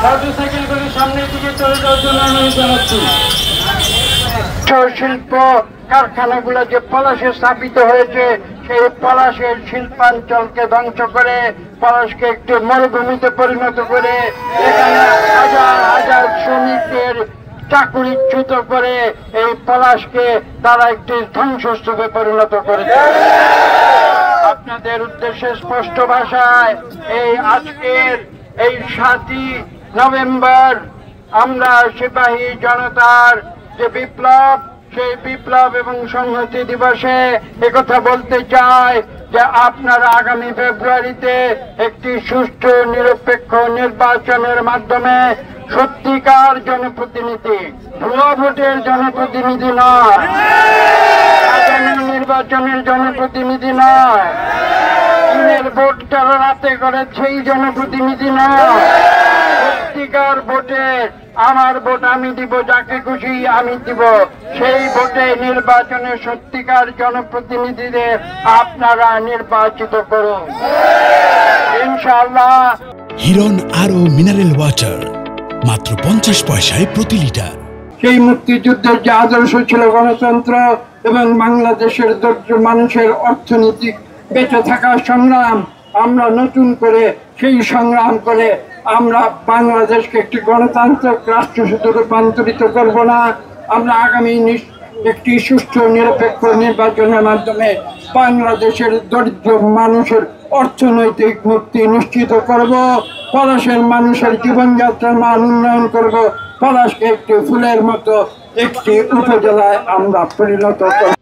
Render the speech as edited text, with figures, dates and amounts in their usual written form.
Motorcycle করে সামনের দিকে চলে যাওয়ার জন্য অনুরোধ জানাচ্ছি। শিল্প কারখানাগুলো যে পলাশে স্থাপিত হয়েছে, সেই পলাশের শিল্পাঞ্চলকে ধ্বংস করে পলাশকে একটি মরুভূমিতে পরিণত করে এখানে হাজার হাজার শ্রমিকদের চাকুরিচ্যুত করে এই পলাশকে তারা একটি ধ্বংসস্তূপে পরিণত করেছে। আপনাদের উদ্দেশ্যে স্পষ্ট ভাষায় এই আজকের এই 7ই নভেম্বর আমরা সিপাহী জনতার যে বিপ্লব, সেই বিপ্লব এবং সংহতি দিবসে একথা বলতে চাই যে আপনারা আগামী ফেব্রুয়ারিতে একটি সুষ্ঠু নিরপেক্ষ নির্বাচনের মাধ্যমে সত্যিকার জনপ্রতিনিধি, ভুয়া ভোটের জনপ্রতিনিধি নয়, আগামী নির্বাচনের জনপ্রতিনিধি নয়, দিনের ভোট তারা রাতে করে সেই জনপ্রতিনিধি নয়, সত্যিকার ভোটে আমার ভোট আমি দিব, যাকে খুশি আমি দিব, সেই ভোটে নির্বাচনে সত্যিকার জনপ্রতিনিধিদের আপনারা নির্বাচিত করুন ইনশাআল্লাহ। হিরন আরো মিনারেল ওয়াটার মাত্র 50 পয়সায় প্রতি লিটার। সেই মুক্তিযুদ্ধের যে আদর্শ ছিল গণতন্ত্র এবং বাংলাদেশের দরিদ্র মানুষের অর্থনৈতিক বেঁচে থাকার সংগ্রাম, আমরা নতুন করে সেই সংগ্রাম করে আমরা বাংলাদেশকে একটি গণতান্ত্রিক রাষ্ট্র শুধু রূপান্তরিত করব না, আমরা আগামী একটি সুষ্ঠু নিরপেক্ষ নির্বাচনের মাধ্যমে বাংলাদেশের দরিদ্র মানুষের অর্থনৈতিক মুক্তি নিশ্চিত করব, পলাশের মানুষের জীবনযাত্রার মান উন্নয়ন করব, পলাশকে একটি ফুলের মতো একটি উপজেলায় আমরা পরিণত করব।